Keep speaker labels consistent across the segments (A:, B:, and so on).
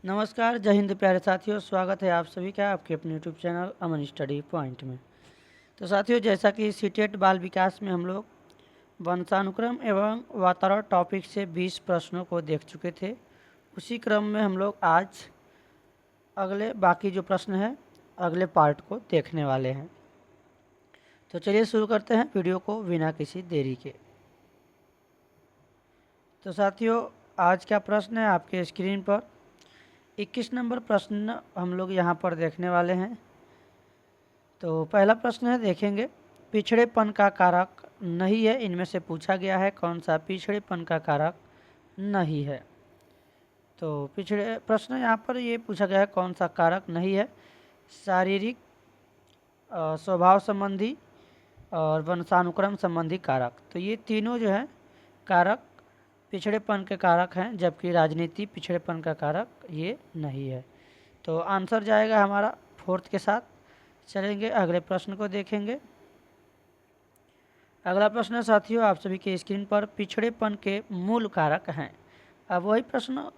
A: नमस्कार, जय हिंद प्यारे साथियों। स्वागत है आप सभी का आपके अपने यूट्यूब चैनल अमन स्टडी पॉइंट में। तो साथियों, जैसा कि सीटेट बाल विकास में हम लोग वंशानुक्रम एवं वातावरण टॉपिक से 20 प्रश्नों को देख चुके थे, उसी क्रम में हम लोग आज अगले बाकी जो प्रश्न हैं अगले पार्ट को देखने वाले हैं। तो चलिए शुरू करते हैं वीडियो को बिना किसी देरी के। तो साथियों, आज का प्रश्न है आपके स्क्रीन पर 21 नंबर प्रश्न हम लोग यहाँ पर देखने वाले हैं। तो पहला प्रश्न है, देखेंगे पिछड़ेपन का कारक नहीं है, इनमें से पूछा गया है कौन सा पिछड़ेपन का कारक नहीं है। तो पिछड़े प्रश्न यहाँ पर ये पूछा गया है कौन सा कारक नहीं है, शारीरिक, स्वभाव संबंधी और वंशानुक्रम संबंधी कारक। तो ये तीनों जो है कारक पिछड़ेपन के कारक हैं, जबकि राजनीति पिछड़ेपन का कारक ये नहीं है। तो आंसर जाएगा हमारा 4th के साथ। चलेंगे अगले प्रश्न को देखेंगे। अगला प्रश्न है साथियों आप सभी के स्क्रीन पर, पिछड़ेपन के मूल कारक हैं। अब वही प्रश्न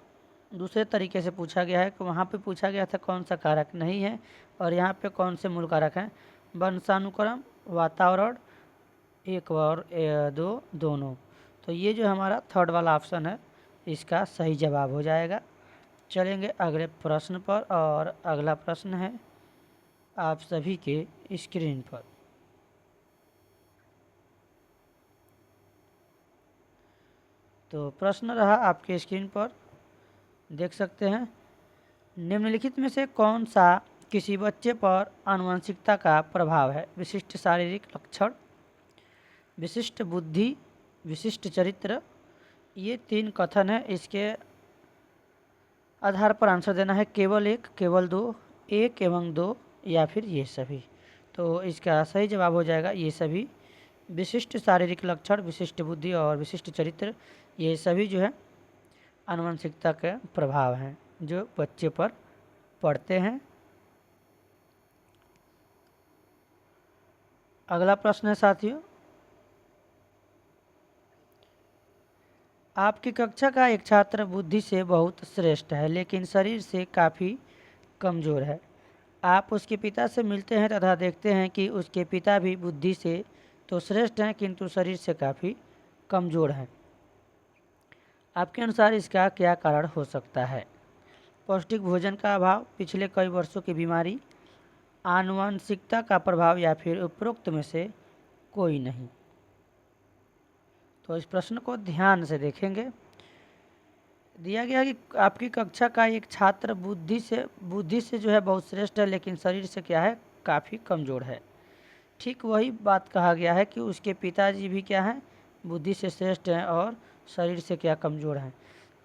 A: दूसरे तरीके से पूछा गया है कि वहाँ पे पूछा गया था कौन सा कारक नहीं है और यहाँ पे कौन से मूल कारक हैं। वंशानुक्रम, वातावरण, एक और दो, दोनों। तो ये जो हमारा 3rd वाला ऑप्शन है इसका सही जवाब हो जाएगा। चलेंगे अगले प्रश्न पर, और अगला प्रश्न है आप सभी के स्क्रीन पर। तो प्रश्न रहा आपके स्क्रीन पर, देख सकते हैं, निम्नलिखित में से कौन सा किसी बच्चे पर आनुवंशिकता का प्रभाव है। विशिष्ट शारीरिक लक्षण, विशिष्ट बुद्धि, विशिष्ट चरित्र। ये 3 कथन है, इसके आधार पर आंसर देना है केवल एक, केवल दो, एक एवं दो, या फिर ये सभी। तो इसका सही जवाब हो जाएगा ये सभी। विशिष्ट शारीरिक लक्षण, विशिष्ट बुद्धि और विशिष्ट चरित्र, ये सभी जो है आनुवंशिकता के प्रभाव हैं जो बच्चे पर पड़ते हैं। अगला प्रश्न है साथियों, आपकी कक्षा का एक छात्र बुद्धि से बहुत श्रेष्ठ है लेकिन शरीर से काफ़ी कमज़ोर है। आप उसके पिता से मिलते हैं तथा देखते हैं कि उसके पिता भी बुद्धि से तो श्रेष्ठ हैं किंतु शरीर से काफ़ी कमज़ोर हैं। आपके अनुसार इसका क्या कारण हो सकता है। पौष्टिक भोजन का अभाव, पिछले कई वर्षों की बीमारी, आनुवंशिकता का प्रभाव, या फिर उपरोक्त में से कोई नहीं। तो इस प्रश्न को ध्यान से देखेंगे। दिया गया कि आपकी कक्षा का एक छात्र बुद्धि से जो है बहुत श्रेष्ठ है लेकिन शरीर से क्या है, काफ़ी कमज़ोर है। ठीक वही बात कहा गया है कि उसके पिताजी भी क्या हैं, बुद्धि से श्रेष्ठ हैं और शरीर से क्या, कमज़ोर हैं।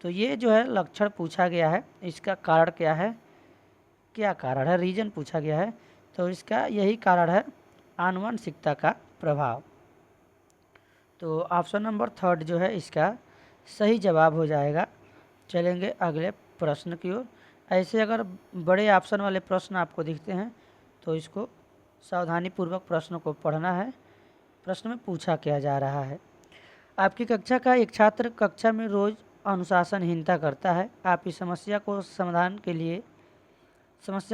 A: तो ये जो है लक्षण पूछा गया है, इसका कारण क्या है, क्या कारण है, रीज़न पूछा गया है। तो इसका यही कारण है, आनुवंशिकता का प्रभाव। तो ऑप्शन नंबर 3rd जो है इसका सही जवाब हो जाएगा। चलेंगे अगले प्रश्न की ओर। ऐसे अगर बड़े ऑप्शन वाले प्रश्न आपको दिखते हैं तो इसको सावधानीपूर्वक प्रश्न को पढ़ना है। प्रश्न में पूछा क्या जा रहा है। आपकी कक्षा का एक छात्र कक्षा में रोज़ अनुशासनहीनता करता है। आप इस समस्या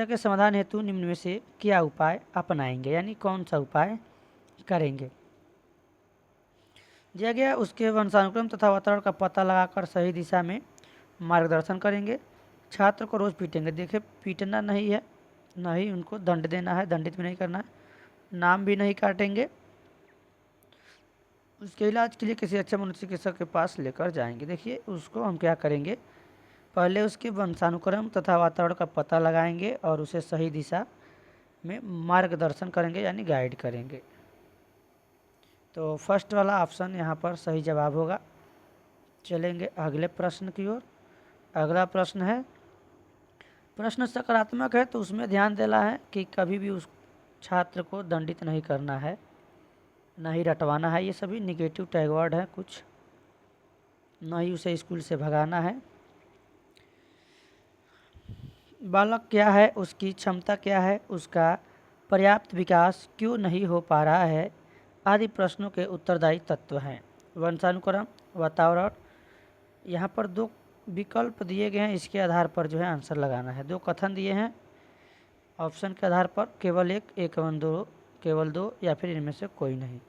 A: के समाधान हेतु निम्न में से क्या उपाय अपनाएंगे, यानी कौन सा उपाय करेंगे। दिया गया उसके वंशानुक्रम तथा वातावरण का पता लगाकर सही दिशा में मार्गदर्शन करेंगे। छात्र को रोज़ पीटेंगे। देखिए, पीटना नहीं है, ना ही उनको दंड देना है, दंडित भी नहीं करना है, नाम भी नहीं काटेंगे। उसके इलाज के लिए किसी अच्छे मनोचिकित्सक के पास लेकर जाएंगे। देखिए, उसको हम क्या करेंगे, पहले उसके वंशानुक्रम तथा वातावरण का पता लगाएंगे और उसे सही दिशा में मार्गदर्शन करेंगे, यानी गाइड करेंगे। तो फर्स्ट वाला ऑप्शन यहाँ पर सही जवाब होगा। चलेंगे अगले प्रश्न की ओर। अगला प्रश्न है, प्रश्न सकारात्मक है तो उसमें ध्यान देना है कि कभी भी उस छात्र को दंडित नहीं करना है, ना ही रटवाना है। ये सभी निगेटिव टैग वर्ड हैं कुछ, ना ही उसे स्कूल से भगाना है। बालक क्या है, उसकी क्षमता क्या है, उसका पर्याप्त विकास क्यों नहीं हो पा रहा है, आदि प्रश्नों के उत्तरदायी तत्व हैं। वंशानुक्रम, वातावरण। यहाँ पर 2 विकल्प दिए गए हैं, इसके आधार पर जो है आंसर लगाना है। 2 कथन दिए हैं ऑप्शन के आधार पर, केवल एक एवं दो, केवल 2 या फिर इनमें से कोई नहीं।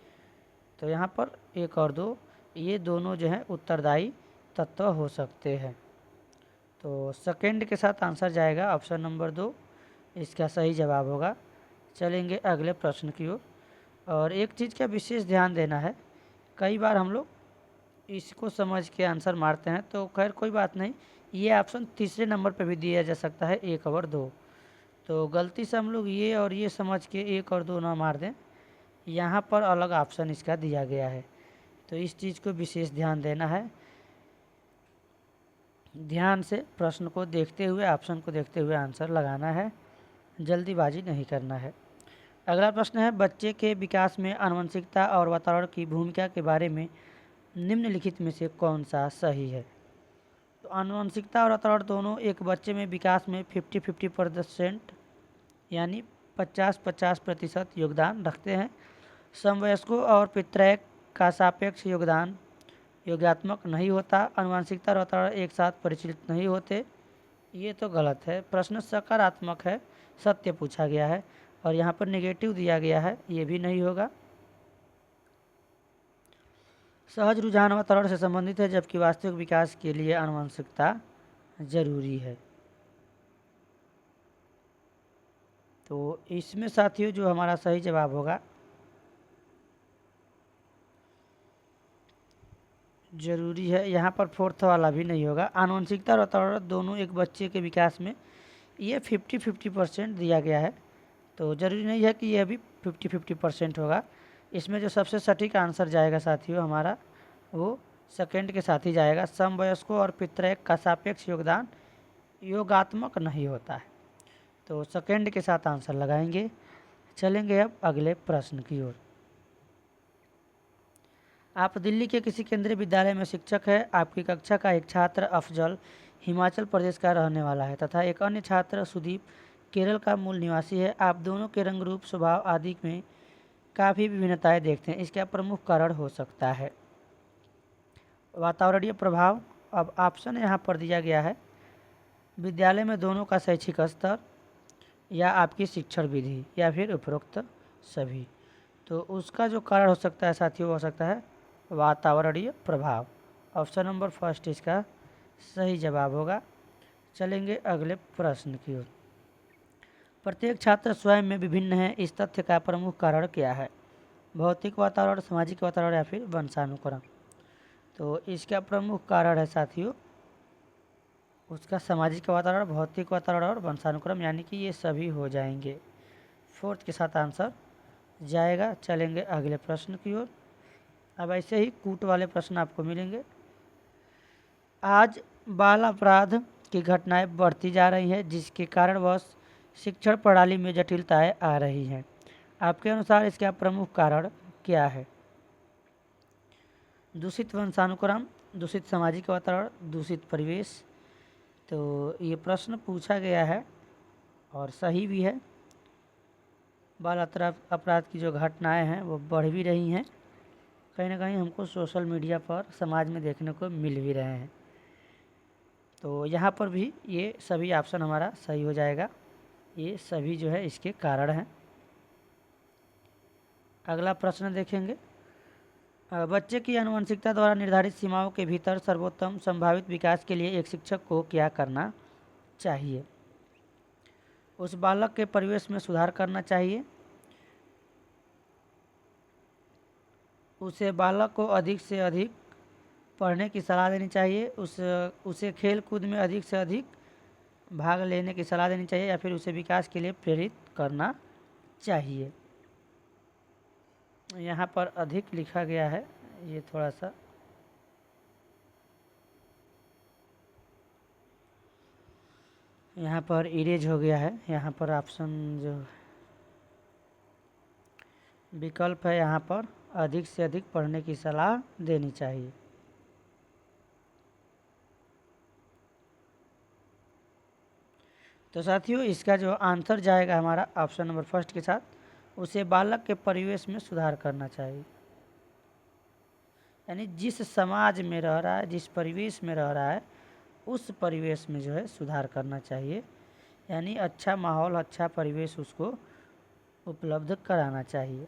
A: तो यहाँ पर 1 और 2 ये दोनों जो है उत्तरदायी तत्व हो सकते हैं। तो सेकंड के साथ आंसर जाएगा ऑप्शन नंबर 2, इसका सही जवाब होगा। चलेंगे अगले प्रश्न की ओर। और एक चीज़ का विशेष ध्यान देना है, कई बार हम लोग इसको समझ के आंसर मारते हैं, तो खैर कोई बात नहीं, ये ऑप्शन तीसरे नंबर पर भी दिया जा सकता है 1 और 2। तो गलती से हम लोग ये और ये समझ के 1 और 2 ना मार दें, यहाँ पर अलग ऑप्शन इसका दिया गया है। तो इस चीज़ को विशेष ध्यान देना है, ध्यान से प्रश्न को देखते हुए, ऑप्शन को देखते हुए आंसर लगाना है, जल्दीबाजी नहीं करना है। अगला प्रश्न है, बच्चे के विकास में आनुवंशिकता और वातावरण की भूमिका के बारे में निम्नलिखित में से कौन सा सही है। तो आनुवंशिकता और वातावरण दोनों एक बच्चे में विकास में 50-50% यानी 50-50% योगदान रखते हैं। समवयस्कों और पितृैक का सापेक्ष योगदान योगात्मक नहीं होता। आनुवंशिकता और वातावरण एक साथ परिचालित नहीं होते। ये तो गलत है, प्रश्न सकारात्मक है, सत्य पूछा गया है, और यहाँ पर नेगेटिव दिया गया है, ये भी नहीं होगा। सहज रुझान वातावरण से संबंधित है, जबकि वास्तविक विकास के लिए आनुवंशिकता जरूरी है। तो इसमें साथियों जो हमारा सही जवाब होगा, जरूरी है, यहाँ पर फोर्थ वाला भी नहीं होगा। आनुवंशिकता और वातावरण दोनों एक बच्चे के विकास में ये 50-50% दिया गया है, तो ज़रूरी नहीं है कि यह भी 50-50% होगा। इसमें जो सबसे सटीक आंसर जाएगा साथियों हमारा, वो सेकंड के साथ ही जाएगा। समवयस्कों और पितृैक का सापेक्ष योगदान योगात्मक नहीं होता है। तो सेकंड के साथ आंसर लगाएंगे। चलेंगे अब अगले प्रश्न की ओर। आप दिल्ली के किसी केंद्रीय विद्यालय में शिक्षक है। आपकी कक्षा का एक छात्र अफजल हिमाचल प्रदेश का रहने वाला है तथा एक अन्य छात्र सुदीप केरल का मूल निवासी है। आप दोनों के रंग रूप, स्वभाव आदि में काफ़ी विभिन्नताएं देखते हैं। इसका प्रमुख कारण हो सकता है वातावरणीय प्रभाव। अब ऑप्शन यहाँ पर दिया गया है, विद्यालय में दोनों का शैक्षिक स्तर, या आपकी शिक्षण विधि, या फिर उपरोक्त सभी। तो उसका जो कारण हो सकता है साथियों, हो सकता है वातावरणीय प्रभाव। ऑप्शन नंबर फर्स्ट इसका सही जवाब होगा। चलेंगे अगले प्रश्न की ओर। प्रत्येक छात्र स्वयं में विभिन्न है, इस तथ्य का प्रमुख कारण क्या है। भौतिक वातावरण, सामाजिक वातावरण, या फिर वंशानुक्रम। तो इसका प्रमुख कारण है साथियों उसका सामाजिक वातावरण, भौतिक वातावरण और वंशानुक्रम, यानी कि ये सभी हो जाएंगे। फोर्थ के साथ आंसर जाएगा। चलेंगे अगले प्रश्न की ओर। अब ऐसे ही कूट वाले प्रश्न आपको मिलेंगे। आज बाल अपराध की घटनाएं बढ़ती जा रही हैं, जिसके कारण वह शिक्षण प्रणाली में जटिलताएं आ रही हैं। आपके अनुसार इसका प्रमुख कारण क्या है। दूषित वंशानुक्रम, दूषित सामाजिक वातावरण, दूषित परिवेश। तो ये प्रश्न पूछा गया है और सही भी है। बाल अपराध की जो घटनाएं हैं वो बढ़ भी रही हैं, कहीं ना कहीं हमको सोशल मीडिया पर, समाज में देखने को मिल भी रहे हैं। तो यहाँ पर भी ये सभी ऑप्शन हमारा सही हो जाएगा, ये सभी जो है इसके कारण हैं। अगला प्रश्न देखेंगे। बच्चे की आनुवंशिकता द्वारा निर्धारित सीमाओं के भीतर सर्वोत्तम संभावित विकास के लिए एक शिक्षक को क्या करना चाहिए। उस बालक के परिवेश में सुधार करना चाहिए, उसे बालक को अधिक से अधिक पढ़ने की सलाह देनी चाहिए, उसे खेल कूद में अधिक से अधिक भाग लेने की सलाह देनी चाहिए, या फिर उसे विकास के लिए प्रेरित करना चाहिए। यहाँ पर अधिक लिखा गया है, ये थोड़ा सा यहाँ पर इरेज हो गया है। यहाँ पर ऑप्शन जो विकल्प है, यहाँ पर अधिक से अधिक पढ़ने की सलाह देनी चाहिए। तो साथियों इसका जो आंसर जाएगा हमारा ऑप्शन नंबर फर्स्ट के साथ, उसे बालक के परिवेश में सुधार करना चाहिए। यानी जिस समाज में रह रहा है, जिस परिवेश में रह रहा है, उस परिवेश में जो है सुधार करना चाहिए। यानी अच्छा माहौल, अच्छा परिवेश उसको उपलब्ध कराना चाहिए।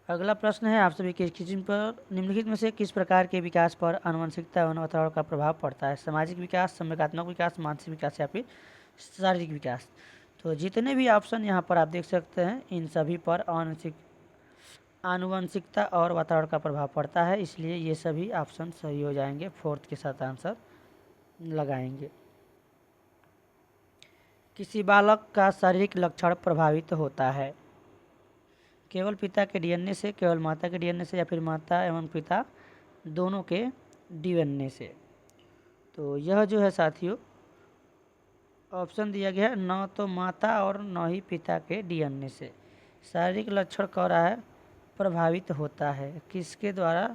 A: अगला प्रश्न है आप सभी के किसी पर निम्नलिखित में से किस प्रकार के विकास पर आनुवंशिकता एवं वातावरण का प्रभाव पड़ता है? सामाजिक विकास, संवेगात्मक विकास, मानसिक विकास या फिर शारीरिक विकास। तो जितने भी ऑप्शन यहाँ पर आप देख सकते हैं, इन सभी पर आनुवंशिकता और वातावरण का प्रभाव पड़ता है, इसलिए ये सभी ऑप्शन सही हो जाएंगे। फोर्थ के साथ आंसर लगाएंगे। किसी बालक का शारीरिक लक्षण प्रभावित होता है? केवल पिता के डीएनए से, केवल माता के डीएनए से, या फिर माता एवं पिता दोनों के डीएनए से। तो यह जो है साथियों ऑप्शन दिया गया है, न तो माता और न ही पिता के डीएनए से। शारीरिक लक्षण कह रहा है प्रभावित होता है, किसके द्वारा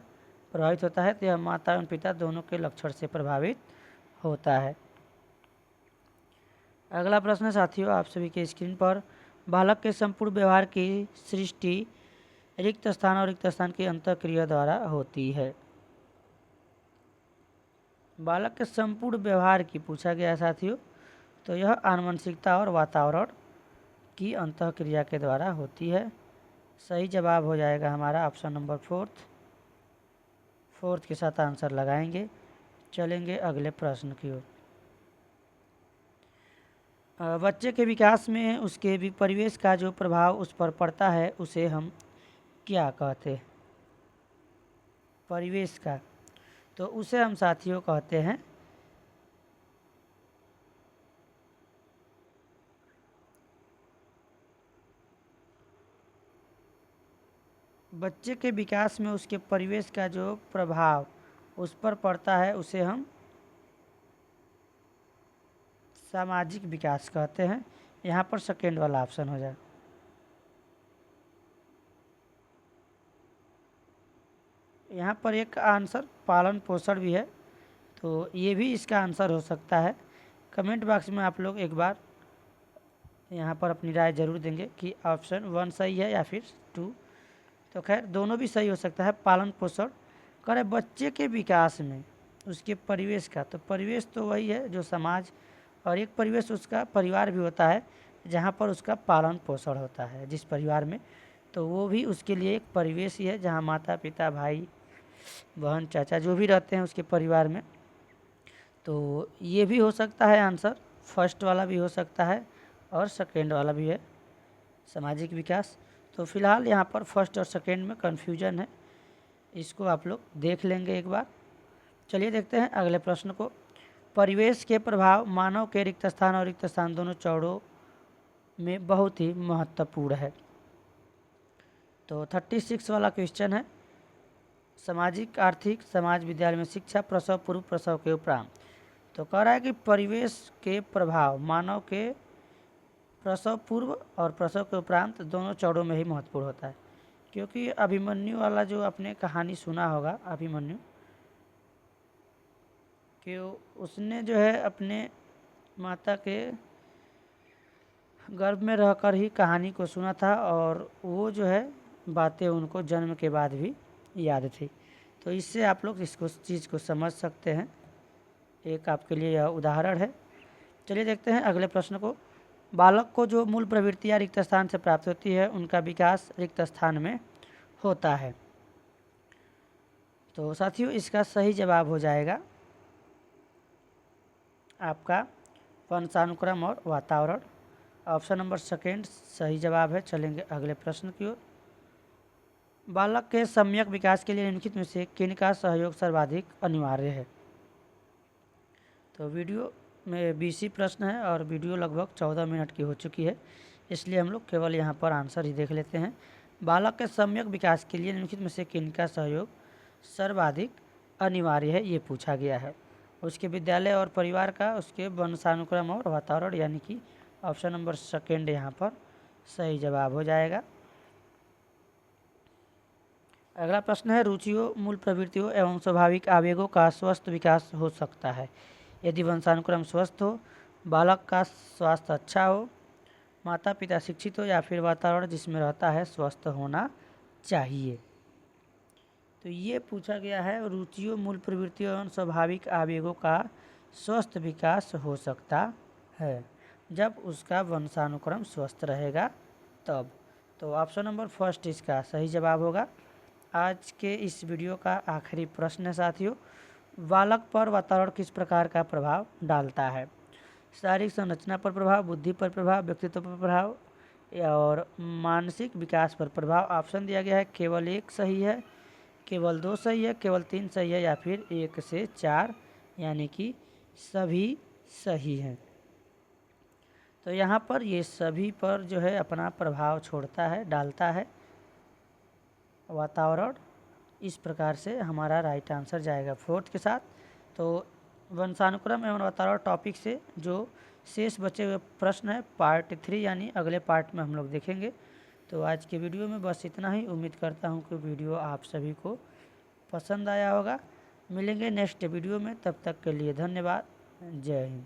A: प्रभावित होता है? तो यह माता एवं पिता दोनों के लक्षण से प्रभावित होता है। अगला प्रश्न है साथियों आप सभी के स्क्रीन पर, बालक के संपूर्ण व्यवहार की सृष्टि रिक्त स्थान और रिक्त स्थान की अंतःक्रिया द्वारा होती है। बालक के संपूर्ण व्यवहार की पूछा गया साथियों, तो यह आनुवंशिकता और वातावरण की अंतःक्रिया के द्वारा होती है। सही जवाब हो जाएगा हमारा ऑप्शन नंबर फोर्थ के साथ आंसर लगाएंगे। चलेंगे अगले प्रश्न की ओर। बच्चे के विकास में उसके भी परिवेश का जो प्रभाव उस पर पड़ता है उसे हम क्या कहते हैं? परिवेश का, तो उसे हम साथियों कहते हैं बच्चे के विकास में उसके परिवेश का जो प्रभाव उस पर पड़ता है उसे हम सामाजिक विकास कहते हैं। यहाँ पर सेकेंड वाला ऑप्शन हो जाए। यहाँ पर एक आंसर पालन पोषण भी है, तो ये भी इसका आंसर हो सकता है। कमेंट बॉक्स में आप लोग एक बार यहाँ पर अपनी राय जरूर देंगे कि ऑप्शन 1 सही है या फिर 2। तो खैर दोनों भी सही हो सकता है। पालन पोषण करे बच्चे के विकास में उसके परिवेश का, तो परिवेश तो वही है जो समाज, और एक परिवेश उसका परिवार भी होता है जहाँ पर उसका पालन पोषण होता है जिस परिवार में, तो वो भी उसके लिए एक परिवेश ही है जहाँ माता पिता भाई बहन चाचा जो भी रहते हैं उसके परिवार में। तो ये भी हो सकता है आंसर, फर्स्ट वाला भी हो सकता है और सेकेंड वाला भी है सामाजिक विकास। तो फिलहाल यहाँ पर फर्स्ट और सेकेंड में कन्फ्यूजन है, इसको आप लोग देख लेंगे एक बार। चलिए देखते हैं अगले प्रश्न को। परिवेश के प्रभाव मानव के रिक्त स्थान और रिक्त स्थान दोनों चौड़ों में बहुत ही महत्वपूर्ण है। तो 36 वाला क्वेश्चन है, सामाजिक आर्थिक समाज विद्यालय में शिक्षा प्रसव पूर्व प्रसव के उपरांत। तो कह रहा है कि परिवेश के प्रभाव मानव के प्रसव पूर्व और प्रसव के उपरांत दोनों चौड़ों में ही महत्वपूर्ण होता है। क्योंकि अभिमन्यु वाला जो आपने कहानी सुना होगा, अभिमन्यु कि उसने जो है अपने माता के गर्भ में रहकर ही कहानी को सुना था और वो जो है बातें उनको जन्म के बाद भी याद थी। तो इससे आप लोग इसको चीज़ को समझ सकते हैं, एक आपके लिए यह उदाहरण है। चलिए देखते हैं अगले प्रश्न को। बालक को जो मूल प्रवृत्तियाँ रिक्त स्थान से प्राप्त होती है उनका विकास रिक्त स्थान में होता है। तो साथियों इसका सही जवाब हो जाएगा आपका वंशानुक्रम और वातावरण। ऑप्शन नंबर सेकेंड सही जवाब है। चलेंगे अगले प्रश्न की ओर। बालक के सम्यक विकास के लिए निम्नलिखित में से किनका सहयोग सर्वाधिक अनिवार्य है? तो वीडियो में 20 प्रश्न है और वीडियो लगभग 14 मिनट की हो चुकी है, इसलिए हम लोग केवल यहाँ पर आंसर ही देख लेते हैं। बालक के सम्यक विकास के लिए निम्नलिखित में से किनका सहयोग सर्वाधिक अनिवार्य है, ये पूछा गया है। उसके विद्यालय और परिवार का, उसके वंशानुक्रम और वातावरण, यानी कि ऑप्शन नंबर सेकेंड यहाँ पर सही जवाब हो जाएगा। अगला प्रश्न है, रुचियों मूल प्रवृत्तियों एवं स्वाभाविक आवेगों का स्वस्थ विकास हो सकता है यदि वंशानुक्रम स्वस्थ हो, बालक का स्वास्थ्य अच्छा हो, माता पिता शिक्षित हो या फिर वातावरण जिसमें रहता है स्वस्थ होना चाहिए। तो ये पूछा गया है, रुचियों, मूल प्रवृत्तियों एवं स्वाभाविक आवेगों का स्वस्थ विकास हो सकता है जब उसका वंशानुक्रम स्वस्थ रहेगा तब। तो ऑप्शन नंबर फर्स्ट इसका सही जवाब होगा। आज के इस वीडियो का आखिरी प्रश्न है साथियों, बालक पर वातावरण किस प्रकार का प्रभाव डालता है? शारीरिक संरचना पर प्रभाव, बुद्धि पर प्रभाव, व्यक्तित्व पर प्रभाव और मानसिक विकास पर प्रभाव। ऑप्शन दिया गया है, केवल एक सही है, केवल दो सही है, केवल तीन सही है या फिर 1 से 4, यानी कि सभी सही हैं। तो यहाँ पर ये सभी पर जो है अपना प्रभाव छोड़ता है, डालता है वातावरण। इस प्रकार से हमारा राइट आंसर जाएगा फोर्थ के साथ। तो वंशानुक्रम एवं वातावरण टॉपिक से जो शेष बचे हुए प्रश्न है पार्ट 3 यानी अगले पार्ट में हम लोग देखेंगे। तो आज के वीडियो में बस इतना ही। उम्मीद करता हूँ कि वीडियो आप सभी को पसंद आया होगा। मिलेंगे नेक्स्ट वीडियो में, तब तक के लिए धन्यवाद। जय हिंद।